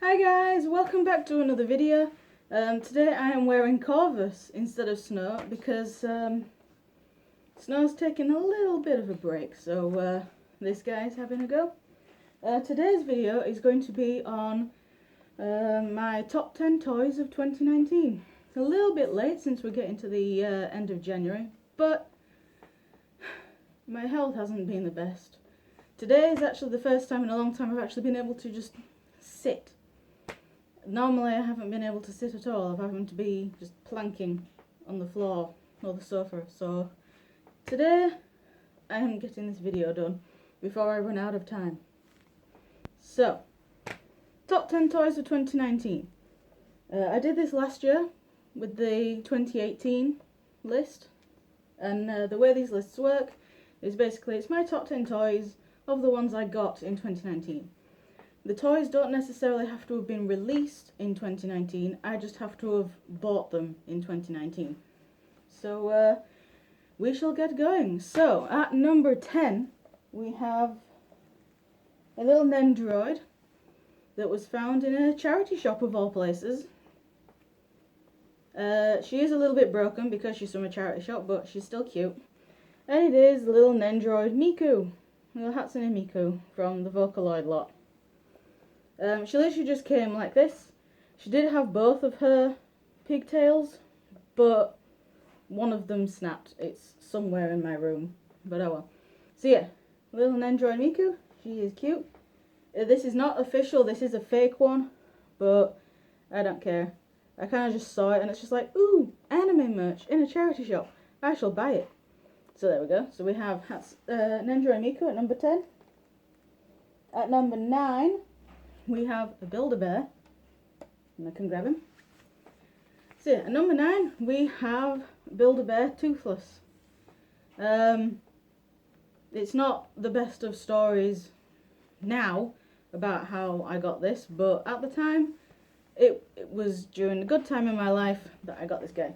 Hi guys, welcome back to another video. Today I am wearing Corvus instead of Snow because Snow's taking a little bit of a break, so this guy's having a go. Today's video is going to be on my top 10 toys of 2019. A little bit late since we're getting to the end of January, but my health hasn't been the best. Today is actually the first time in a long time I've actually been able to just sit. Normally I haven't been able to sit at all. I've having to be just planking on the floor or the sofa. So today I am getting this video done before I run out of time. So, top 10 toys of 2019. I did this last year with the 2018 list, and the way these lists work is basically it's my top 10 toys of the ones I got in 2019. The toys don't necessarily have to have been released in 2019, I just have to have bought them in 2019. So we shall get going. So at number 10 we have a little Nendoroid that was found in a charity shop of all places. She is a little bit broken because she's from a charity shop, but she's still cute. And it is the little Nendoroid Miku, little Hatsune Miku from the Vocaloid lot. She literally just came like this. She did have both of her pigtails, but one of them snapped. It's somewhere in my room, but oh well. So yeah, little Nendoroid Miku, she is cute. This is not official, this is a fake one, but I don't care. I kind of just saw it and it's just like, ooh, anime merch in a charity shop. I shall buy it. So there we go. So we have Nendoroid Miku at number 10. At number 9, we have a Build-A-Bear, and I can grab him. So yeah, at number 9, we have Build-A-Bear Toothless. It's not the best of stories now about how I got this, but at the time, it was during a good time in my life that I got this guy.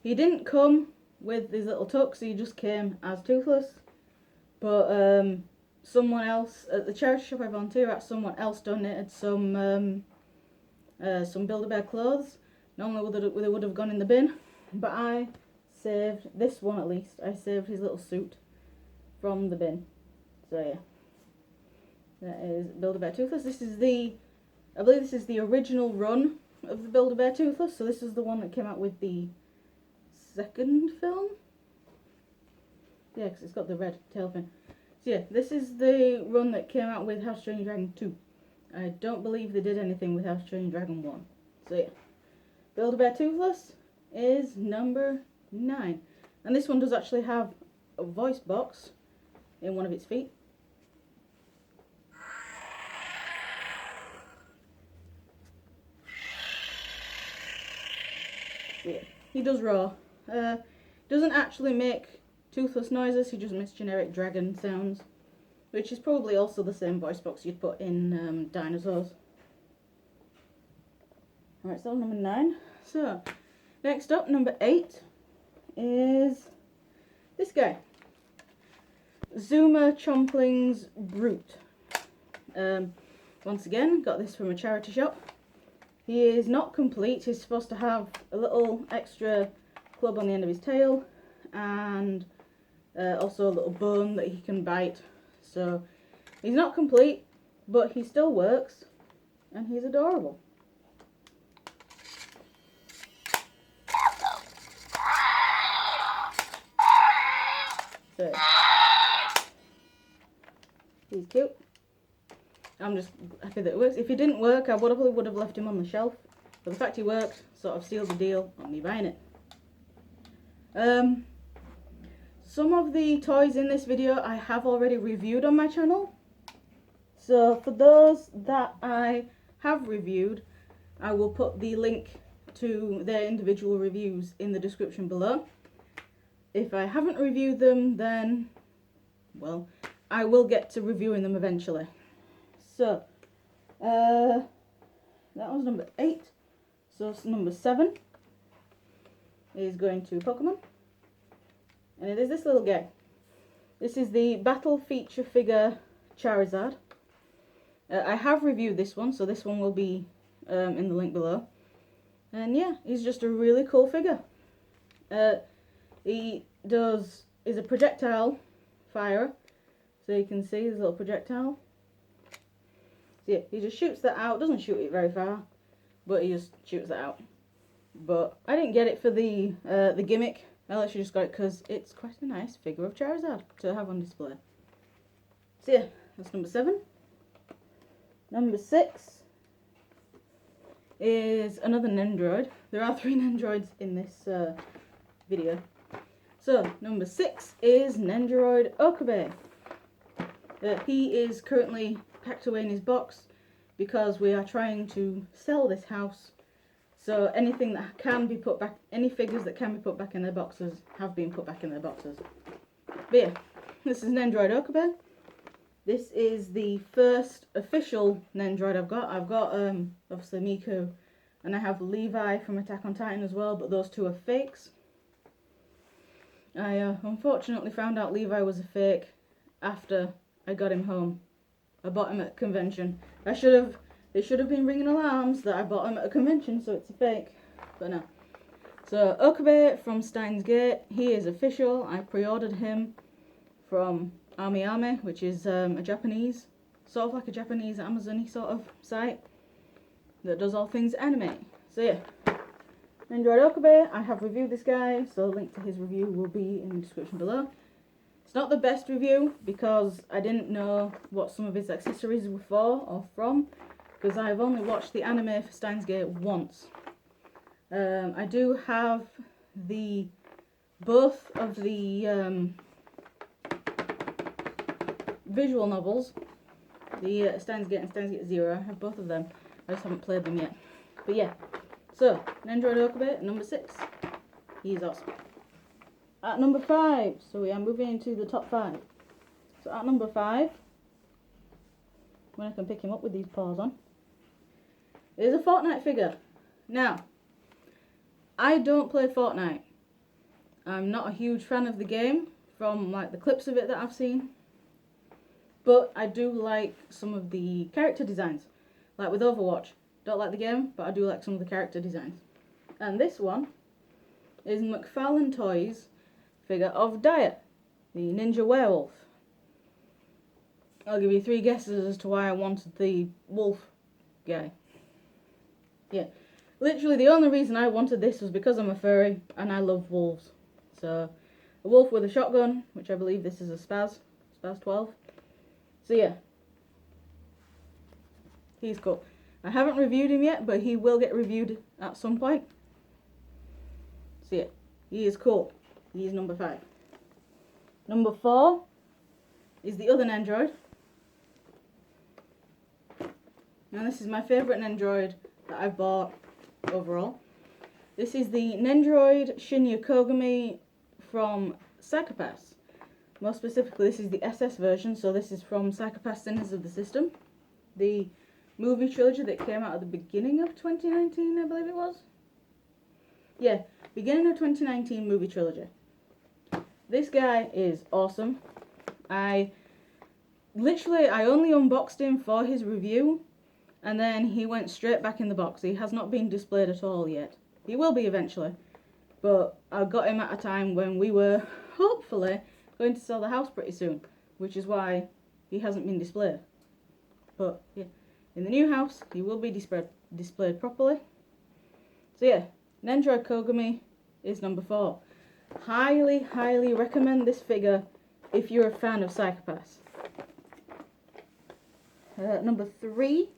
He didn't come with his little tux, he just came as Toothless, but someone else at the charity shop I volunteer at, someone else donated some Build-A-Bear clothes. Normally they would have gone in the bin, but I saved this one at least. I saved his little suit from the bin. So yeah, that is Build-A-Bear Toothless. I believe this is the original run of the Build-A-Bear Toothless. So this is the one that came out with the second film. Yeah, because it's got the red tail fin. So yeah, this is the run that came out with How to Train Your Dragon 2. I don't believe they did anything with How to Train Your Dragon 1. So yeah, Build-A-Bear Toothless is number 9. And this one does actually have a voice box in one of its feet. So yeah, he does roar. Doesn't actually make toothless noises, he just makes generic dragon sounds, which is probably also the same voice box you'd put in dinosaurs. Alright, so number 9. So, next up, number 8 is this guy. Zuma Chompling's Brute. Once again, got this from a charity shop. He is not complete, he's supposed to have a little extra club on the end of his tail, and also a little bone that he can bite. So he's not complete, but he still works, and he's adorable. So he's cute. I'm just happy that it works. If he didn't work, I probably would have left him on the shelf, but the fact he worked sort of sealed the deal on me buying it. Some of the toys in this video I have already reviewed on my channel. So for those that I have reviewed, I will put the link to their individual reviews in the description below. If I haven't reviewed them, then, well, I will get to reviewing them eventually. So, that was number 8. So number 7 is going to Pokemon. And it is this little guy. This is the Battle Feature Figure Charizard. I have reviewed this one, so this one will be in the link below. And yeah, he's just a really cool figure. He is a projectile firer, so you can see his little projectile. So yeah, he just shoots that out, doesn't shoot it very far, but he just shoots that out. But I didn't get it for the gimmick. I literally just got it because it's quite a nice figure of Charizard to have on display. So yeah, that's number 7. Number 6 is another Nendroid. There are 3 Nendroids in this video. So number 6 is Nendroid Okabe. He is currently packed away in his box because we are trying to sell this house. So anything that can be put back, any figures that can be put back in their boxes have been put back in their boxes. But yeah, this is Nendroid Okabe. This is the first official Nendroid I've got. I've got obviously Miku, and I have Levi from Attack on Titan as well, but those 2 are fakes. I unfortunately found out Levi was a fake after I got him home. I bought him at a convention. They should have been ringing alarms that I bought him at a convention, so it's a fake. But no. So Okabe from Steins Gate, he is official. I pre-ordered him from AmiAmi, which is a Japanese, sort of like a Japanese Amazon-y sort of site that does all things anime. So yeah, Nendroid Okabe, I have reviewed this guy, so the link to his review will be in the description below. It's not the best review because I didn't know what some of his accessories were for or from, because I've only watched the anime for Steins Gate once. I do have both of the visual novels, the Steins Gate and Steins Gate Zero. I have both of them. I just haven't played them yet. But yeah, so Nendroid Okabe, number 6. He's awesome. At number 5, so we are moving into the top 5. So at number 5, when I can pick him up with these paws on, is a Fortnite figure. Now, I don't play Fortnite. I'm not a huge fan of the game from like the clips of it that I've seen. But I do like some of the character designs. Like with Overwatch. Don't like the game, but I do like some of the character designs. And this one is McFarlane Toys figure of Dire, the ninja werewolf. I'll give you 3 guesses as to why I wanted the wolf guy. Yeah, literally the only reason I wanted this was because I'm a furry and I love wolves. So, a wolf with a shotgun, which I believe this is a Spaz 12. So yeah, he's cool. I haven't reviewed him yet, but he will get reviewed at some point. So yeah, he is cool. He is number 5. Number 4 is the other Nendroid. Now this is my favourite Nendroid that I've bought overall. This is the Nendroid Shinya Kogami from Psycho-Pass. More specifically, this is the SS version, so this is from Psycho-Pass Sinners of the System. The movie trilogy that came out at the beginning of 2019, I believe it was. Yeah, beginning of 2019 movie trilogy. This guy is awesome. I only unboxed him for his review, and then he went straight back in the box. He has not been displayed at all yet. He will be eventually, but I got him at a time when we were hopefully going to sell the house pretty soon, which is why he hasn't been displayed. But yeah, in the new house he will be displayed properly. So yeah, Nendroid Kogami is number 4. Highly, highly recommend this figure if you're a fan of Psycho-Pass. Number 3.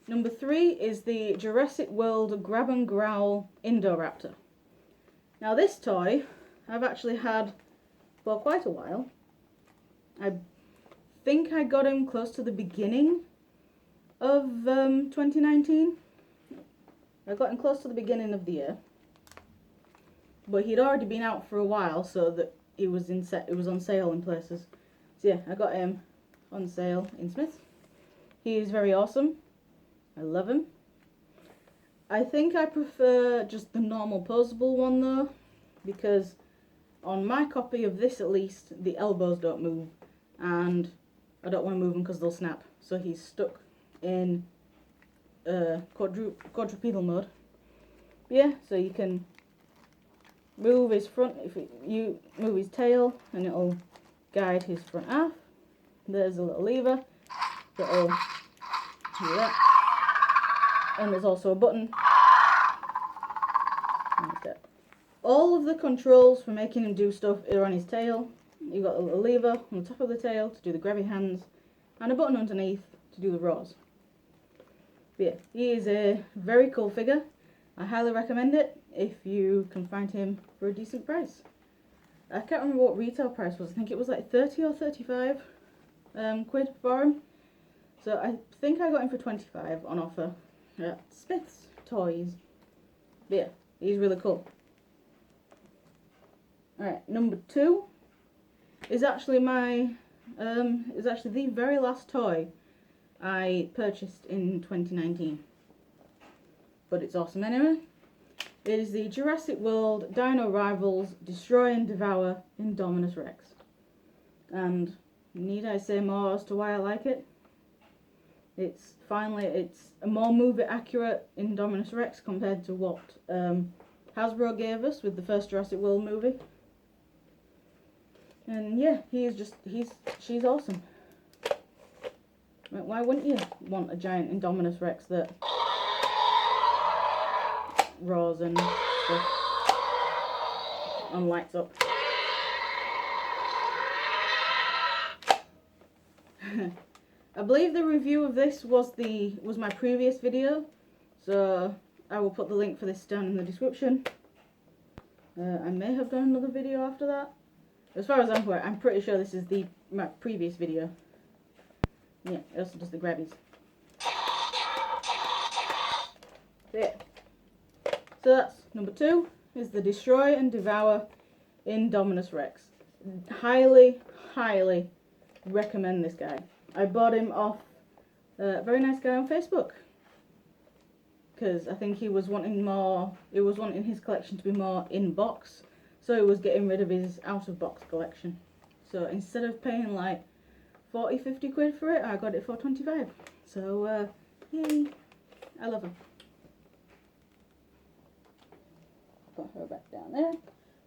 Number 3 is the Jurassic World Grab and Growl Indoraptor. Now this toy I've actually had for quite a while. I think I got him close to the beginning of 2019. I got him close to the beginning of the year, but he'd already been out for a while, so that it was on sale in places. So yeah, I got him on sale in Smith's. He is very awesome. I love him. I think I prefer just the normal posable one though, because on my copy of this at least, the elbows don't move, and I don't want to move him because they'll snap. So he's stuck in quadrupedal mode. But yeah, so you can move his front, you move his tail, and it'll guide his front half. There's a little lever that'll do that. And there's also a button. All of the controls for making him do stuff are on his tail. You've got a little lever on the top of the tail to do the grabby hands, and a button underneath to do the roars. But yeah, he is a very cool figure. I highly recommend it if you can find him for a decent price. I can't remember what retail price was. I think it was like 30 or 35 quid for him. So I think I got him for 25 on offer at Smith's Toys. But yeah, he's really cool. Alright, number 2 is actually the very last toy I purchased in 2019. But it's awesome anyway. It is the Jurassic World Dino Rivals Destroy and Devour Indominus Rex. And need I say more as to why I like it? It's a more movie accurate Indominus Rex compared to what Hasbro gave us with the first Jurassic World movie. And yeah, she's awesome. Why wouldn't you want a giant Indominus Rex that roars and stuff and lights up? I believe the review of this was my previous video, so I will put the link for this down in the description. I may have done another video after that. As far as I'm aware, I'm pretty sure this is my previous video. Yeah, it also does the grabbies. Yeah. So that's number 2, is the Destroy and Devour Indominus Rex. Highly, highly recommend this guy. I bought him off a very nice guy on Facebook, because I think he was wanting his collection to be more in box, so he was getting rid of his out of box collection. So instead of paying like 40-50 quid for it, I got it for 25. So yay, I love him. Put her back down there.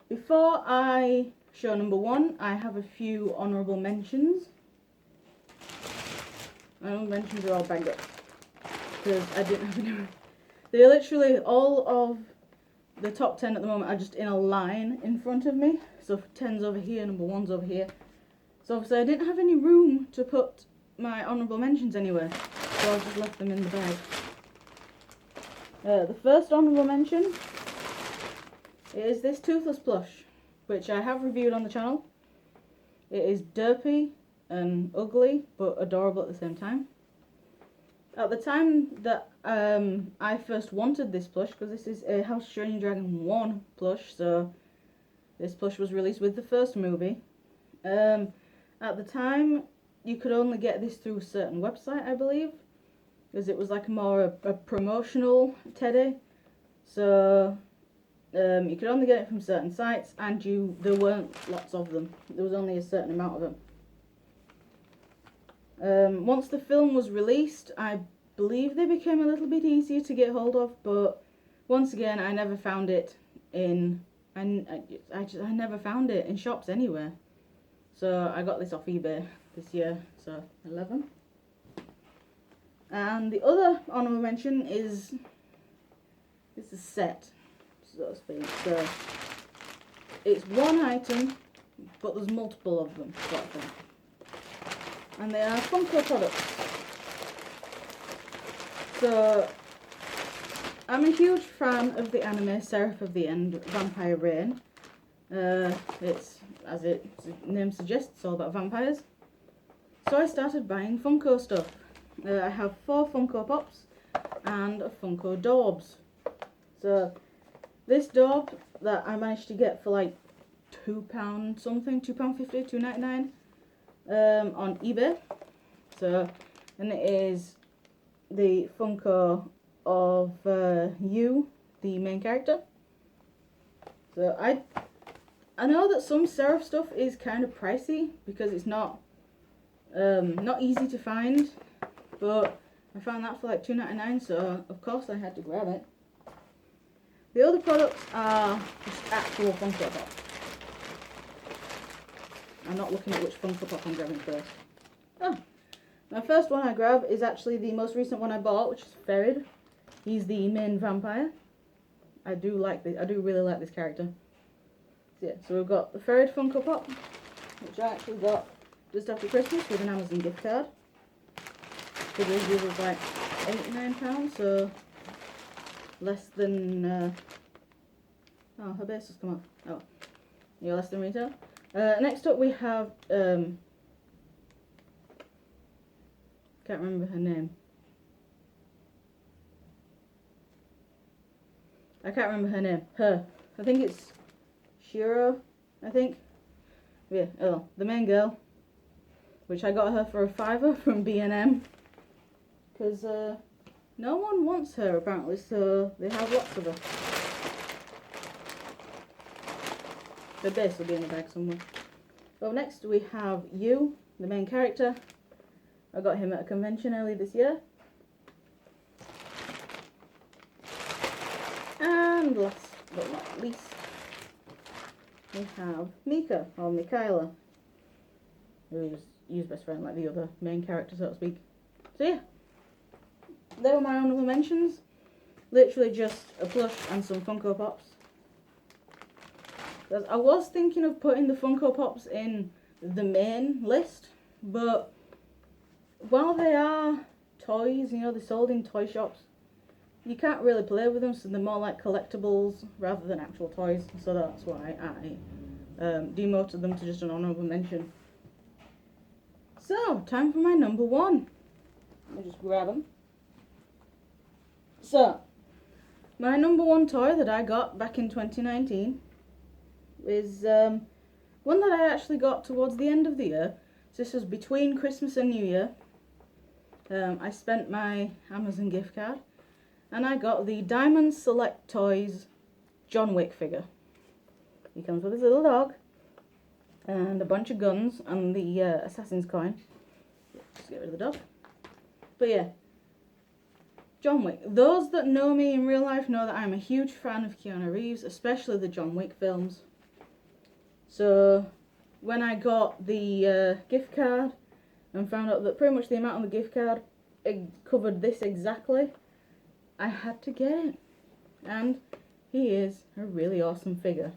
Before I show number 1, I have a few honourable mentions. My honourable mentions are all banged up because I didn't have any. They're literally all of the top 10 at the moment are just in a line in front of me. So 10's over here, number 1's over here. So obviously I didn't have any room to put my honourable mentions anywhere, so I just left them in the bag. The first honourable mention is this Toothless plush, which I have reviewed on the channel. It is derpy and ugly, but adorable at the same time. At the time that I first wanted this plush, because this is a House of Strange Dragon 1 plush, so this plush was released with the first movie. At the time, you could only get this through a certain website, I believe, because it was like more a promotional teddy. So you could only get it from certain sites, and there weren't lots of them. There was only a certain amount of them. Once the film was released, I believe they became a little bit easier to get hold of, but once again, I never found it in. I never found it in shops anywhere. So I got this off eBay this year, so I love them. And the other honourable mention is a set, so to speak. So it's one item, but there's multiple of them, sort of thing. And they are Funko products. So I'm a huge fan of the anime Seraph of the End, Vampire Reign. It's, as its name suggests, it's all about vampires. So I started buying Funko stuff. I have 4 Funko Pops and a Funko Daubs. So this Daub that I managed to get for like £2 something, £2.50, £2.99 on eBay. So, and it is the Funko of you, the main character. So I know that some Seraph stuff is kind of pricey because it's not Not easy to find, but I found that for like $2.99, so of course I had to grab it. The other products are just actual Funko Pop. I'm not looking at which Funko Pop I'm grabbing first. Oh, my first one I grab is actually the most recent one I bought, which is Ferid. He's the main vampire. I do really like this character. So yeah, so we've got the Ferid Funko Pop, which I actually got just after Christmas with an Amazon gift card. So this was like £89, so less than oh, her base has come off. Oh, yeah, less than retail. Next up we have can't remember her name. I can't remember her name. I think it's Shiro, I think. Yeah, oh, the main girl, which I got her for a £5 from B&M, because no one wants her apparently, so they have lots of her. The base will be in the bag somewhere. Well, next we have Yu, the main character. I got him at a convention earlier this year. And last but not least, we have Mika, or Mikaela, who's Yu's best friend, like the other main character, so to speak. So yeah, they were my honourable mentions. Literally just a plush and some Funko Pops. I was thinking of putting the Funko Pops in the main list, but while they are toys, you know, they're sold in toy shops, you can't really play with them, so they're more like collectibles rather than actual toys, so that's why I demoted them to just an honourable mention. So, time for my number one. Let me just grab them. So, my number one toy that I got back in 2019 is one that I actually got towards the end of the year. So this was between Christmas and New Year. I spent my Amazon gift card and I got the Diamond Select Toys John Wick figure. He comes with his little dog and a bunch of guns and the assassin's coin. Just get rid of the dog. But yeah, John Wick. Those that know me in real life know that I'm a huge fan of Keanu Reeves, especially the John Wick films. So when I got the gift card and found out that pretty much the amount on the gift card covered this exactly, I had to get it. And he is a really awesome figure.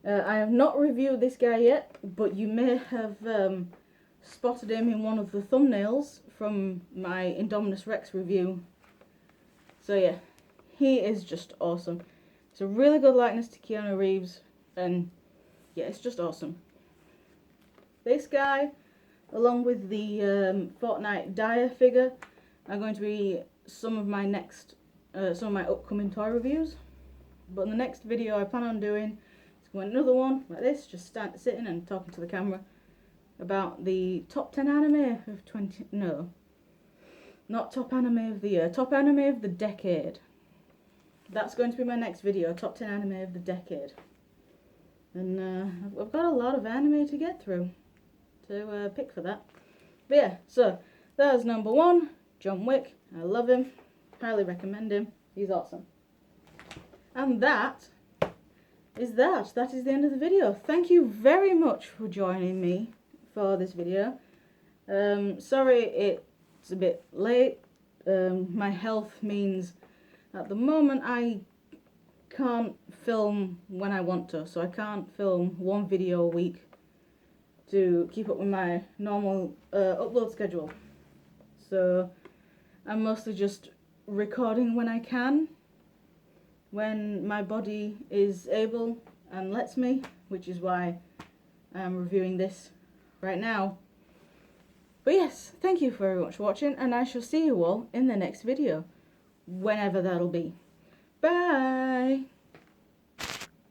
I have not reviewed this guy yet, but you may have spotted him in one of the thumbnails from my Indominus Rex review. So yeah, he is just awesome. It's a really good likeness to Keanu Reeves, and yeah, it's just awesome. This guy, along with the Fortnite Dyer figure, are going to be some of my upcoming toy reviews. But in the next video I plan on doing is going another one like this, just sitting and talking to the camera about the top 10 anime of not top anime of the year, top anime of the decade. That's going to be my next video, top 10 anime of the decade. And I've got a lot of anime to get through to pick for that. But yeah, so that is number one, John Wick. I love him, highly recommend him, he's awesome. And that is that. That is the end of the video. Thank you very much for joining me for this video. Sorry it's a bit late. My health means at the moment I can't film when I want to, so I can't film one video a week to keep up with my normal upload schedule. So I'm mostly just recording when I can, when my body is able and lets me, which is why I'm reviewing this right now. But yes, thank you very much for watching, and I shall see you all in the next video, whenever that'll be. Bye!